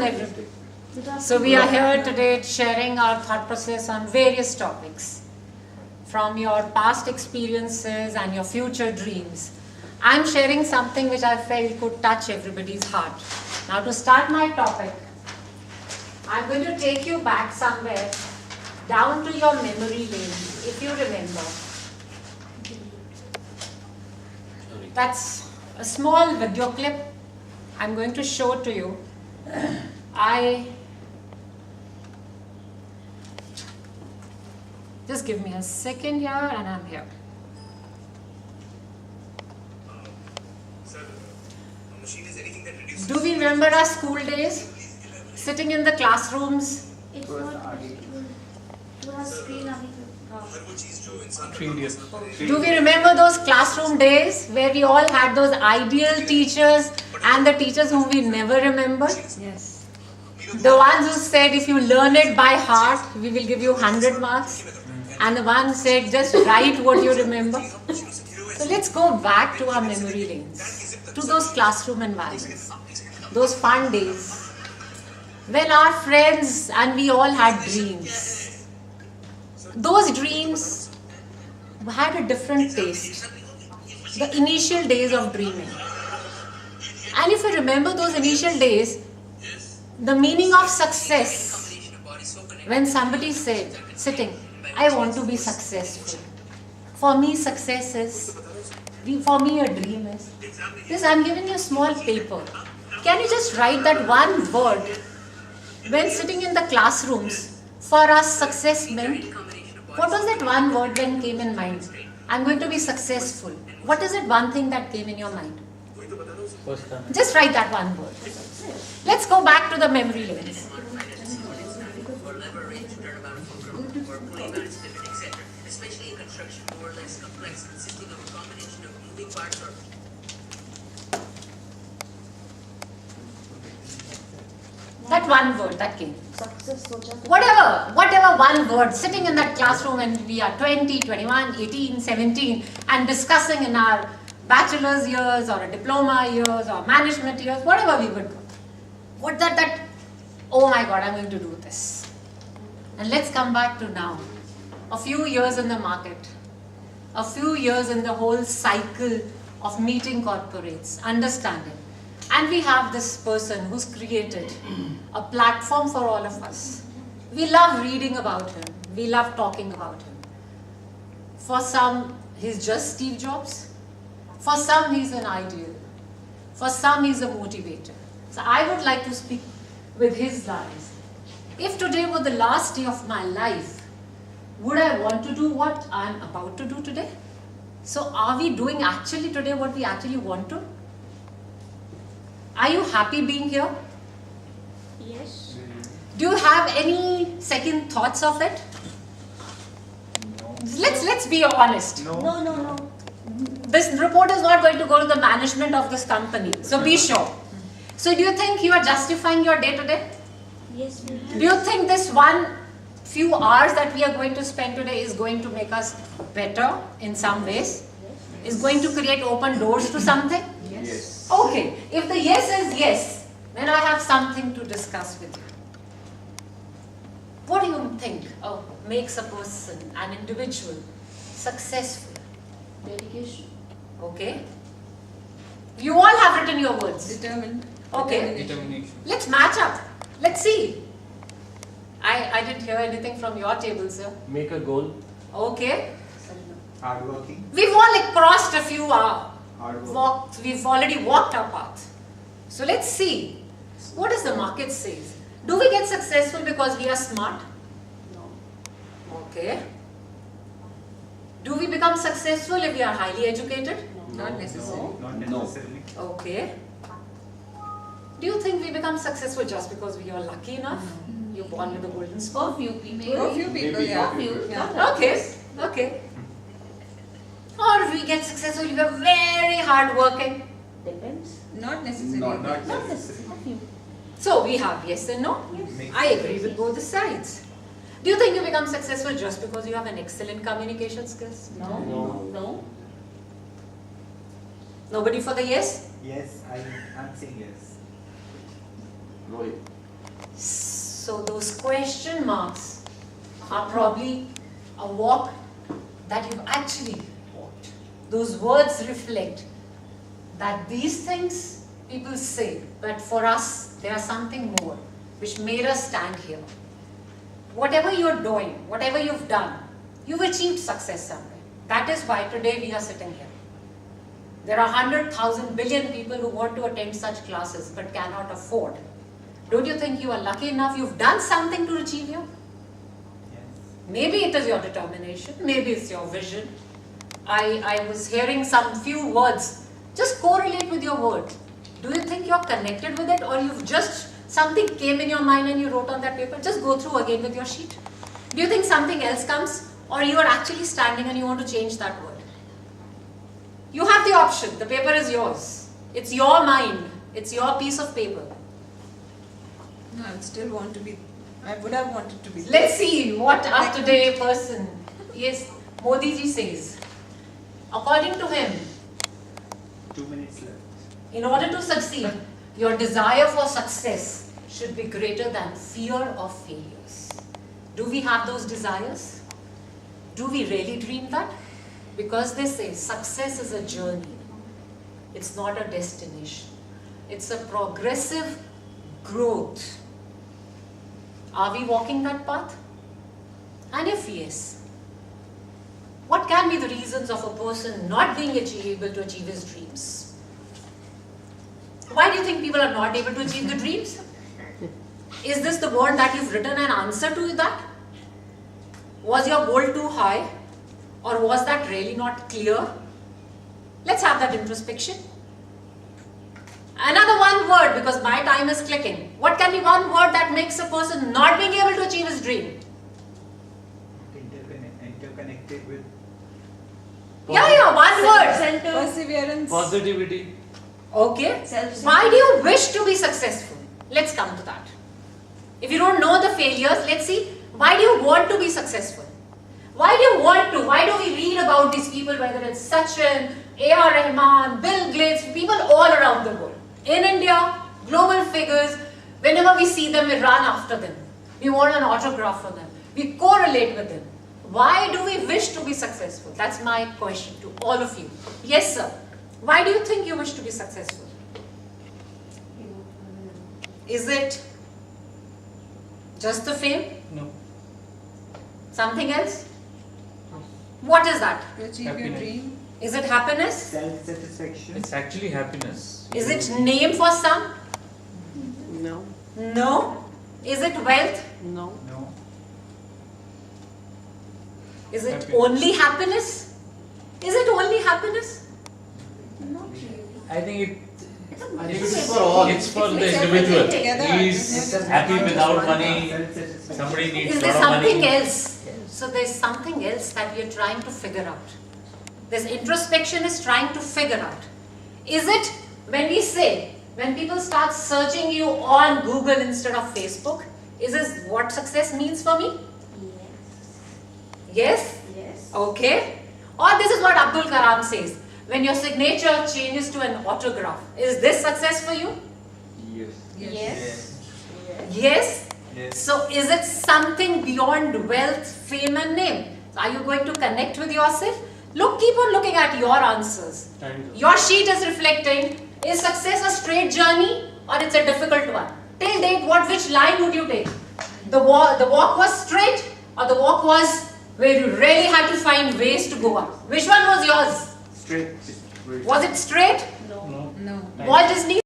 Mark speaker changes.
Speaker 1: afternoon, everybody. So we are here today sharing our thought process on various topics, from your past experiences and your future dreams. I'm sharing something which I felt could touch everybody's heart. Now to start my topic, I'm going to take you back somewhere down to your memory lane, if you remember. That's a small video clip I'm going to show to you. Just give me a second here and I'm here. Do we remember our school days? Sitting in the classrooms?
Speaker 2: It was screen.
Speaker 1: Do we remember those classroom days where we all had those ideal teachers and the teachers whom we never remember?
Speaker 2: Yes.
Speaker 1: The ones who said if you learn it by heart, we will give you 100 marks. And the one who said just write what you remember. So let's go back to our memory lanes, to those classroom environments, those fun days, when our friends and we all had dreams. Those dreams had a different taste, the initial days of dreaming. And if you remember those initial days, the meaning of success, when somebody said, sitting, I want to be successful. For me, success is, for me a dream is. This, I'm giving you a small paper. Can you just write that one word when sitting in the classrooms for us success meant? What was that one word when came in mind? I'm going to be successful. What is it one thing that came in your mind? Just write that one word. Let's go back to the memory lanes.
Speaker 3: Especially in construction, more or less complex, consisting of a combination of moving parts or
Speaker 1: that one word that came. Whatever one word, sitting in that classroom when we are 20, 21, 18, 17 and discussing in our bachelor's years or a diploma years or management years, whatever we would do. What that, oh my God, I'm going to do this. And let's come back to now. A few years in the market, a few years in the whole cycle of meeting corporates, understanding. And we have this person who's created a platform for all of us. We love reading about him. We love talking about him. For some, he's just Steve Jobs. For some, he's an ideal. For some, he's a motivator. So I would like to speak with his lines. If today were the last day of my life, would I want to do what I'm about to do today? So are we doing actually today what we actually want to? Are you happy being here?
Speaker 2: Yes.
Speaker 1: Do you have any second thoughts of it?
Speaker 4: No.
Speaker 1: Let's be honest.
Speaker 2: No.
Speaker 1: This report is not going to go to the management of this company. So be sure. So do you think you are justifying your day today?
Speaker 2: Yes, we
Speaker 1: Do you think this few hours that we are going to spend today is going to make us better in some ways? Is going to create open doors to something?
Speaker 4: Yes.
Speaker 1: Okay, if the yes is yes, then I have something to discuss with you. What do you think makes a person, an individual, successful?
Speaker 2: Dedication.
Speaker 1: Okay. You all have written your words.
Speaker 5: Determined.
Speaker 1: Okay.
Speaker 4: Determination.
Speaker 1: Let's match up. Let's see. I didn't hear anything from your table, sir.
Speaker 6: Make a goal.
Speaker 1: Okay.
Speaker 4: Hardworking.
Speaker 1: We've all crossed a few
Speaker 4: Hardworking.
Speaker 1: we've already walked our path. So let's see. What does the market say? Do we get successful because we are smart?
Speaker 2: No.
Speaker 1: Okay. Do we become successful if we are highly educated?
Speaker 5: Not necessary.
Speaker 4: Not necessarily.
Speaker 1: Okay. Do you think we become successful just because we are lucky enough? You're born with a golden spoon?
Speaker 2: For few people.
Speaker 5: A few people,
Speaker 4: Maybe.
Speaker 5: yeah.
Speaker 2: Few.
Speaker 5: Yeah.
Speaker 1: Okay. Or we get successful if we are very hard working.
Speaker 2: Depends.
Speaker 5: Not necessary.
Speaker 4: Not
Speaker 2: Not
Speaker 4: necessarily.
Speaker 2: necessarily. Few.
Speaker 1: So we have yes and no.
Speaker 4: Makes
Speaker 1: I agree with both the sides. Do you think you become successful just because you have an excellent communication skills?
Speaker 2: No.
Speaker 1: Nobody for the yes?
Speaker 4: Yes, I'm saying yes.
Speaker 6: Rohit.
Speaker 1: So those question marks are probably a walk that you've actually walked. Those words reflect that these things people say, but for us, they are something more, which made us stand here. Whatever you're doing, whatever you've done, you've achieved success somewhere. That is why today we are sitting here. There are 100,000 billion people who want to attend such classes but cannot afford. Don't you think you are lucky enough you've done something to achieve here?
Speaker 4: Yes.
Speaker 1: Maybe it is your determination, maybe it's your vision. I was hearing some few words. Just correlate with your word. Do you think you're connected with it, or you've just, something came in your mind and you wrote on that paper? Just go through again with your sheet. Do you think something else comes, or you are actually standing and you want to change that word? You have the option. The paper is yours. It's your mind. It's your piece of paper.
Speaker 5: No, I still want to be. I would have wanted to be.
Speaker 1: Let's see what up-to-date person. Yes, Modi ji says. According to him,
Speaker 4: 2 minutes left.
Speaker 1: in order to succeed, your desire for success should be greater than fear of failures. Do we have those desires? Do we really dream that? Because they say success is a journey. It's not a destination. It's a progressive growth. Are we walking that path? And if yes, what can be the reasons of a person not being able to achieve his dreams? Why do you think people are not able to achieve the dreams? Is this the word that you've written an answer to that? Was your goal too high? Or was that really not clear? Let's have that introspection. Another one word, because my time is clicking. What can be one word that makes a person not being able to achieve his dream?
Speaker 4: Interconnected with.
Speaker 1: Yeah, one word.
Speaker 5: Perseverance.
Speaker 6: Positivity.
Speaker 1: Okay.
Speaker 2: Self-centered.
Speaker 1: Why do you wish to be successful? Let's come to that. If you don't know the failures, let's see. Why do you want to be successful? Why do you want to? Why do we read about these people, whether it's Sachin, A.R. Rahman, Bill Gates, people all around the world? In India, global figures, whenever we see them, we run after them. We want an autograph for them. We correlate with them. Why do we wish to be successful? That's my question to all of you. Yes, sir. Why do you think you wish to be successful? Is it just the fame?
Speaker 6: No.
Speaker 1: Something else? What is that?
Speaker 5: To achieve your
Speaker 6: Happiness.
Speaker 5: dream.
Speaker 1: Is it happiness?
Speaker 4: Self-satisfaction.
Speaker 6: It's actually happiness.
Speaker 1: Is it name for some?
Speaker 2: No.
Speaker 1: No. Is it wealth?
Speaker 2: No.
Speaker 4: No.
Speaker 1: Is it
Speaker 6: Happiness.
Speaker 1: only happiness? Is it only happiness?
Speaker 2: Not really.
Speaker 6: I think
Speaker 2: It's a
Speaker 6: it's
Speaker 2: for all.
Speaker 6: It's for the
Speaker 2: It's
Speaker 6: individual.
Speaker 5: together.
Speaker 6: He's
Speaker 5: It's
Speaker 6: happy without
Speaker 5: one
Speaker 6: money.
Speaker 4: Self-satisfaction.
Speaker 6: Somebody needs
Speaker 1: Is
Speaker 6: lot
Speaker 1: there
Speaker 6: of
Speaker 1: something
Speaker 6: money.
Speaker 1: else? So there's something else that we are trying to figure out. This introspection is trying to figure out. Is it when we say, when people start searching you on Google instead of Facebook, is this what success means for me?
Speaker 2: Yes.
Speaker 1: Yes?
Speaker 2: Yes.
Speaker 1: Okay. Or this is what Abdul Kalam says. When your signature changes to an autograph, is this success for you?
Speaker 4: Yes.
Speaker 5: Yes.
Speaker 2: Yes.
Speaker 1: Yes.
Speaker 4: Yes.
Speaker 1: So is it something beyond wealth, fame and name? Are you going to connect with yourself? Look, keep on looking at your answers. Your sheet is reflecting, is success a straight journey or it's a difficult one? Till date, which line would you take? The walk was straight, or the walk was where you really had to find ways to go up? Which one was yours?
Speaker 4: Straight.
Speaker 1: Was it straight?
Speaker 2: No.
Speaker 6: No.
Speaker 5: No.
Speaker 1: Walt Disney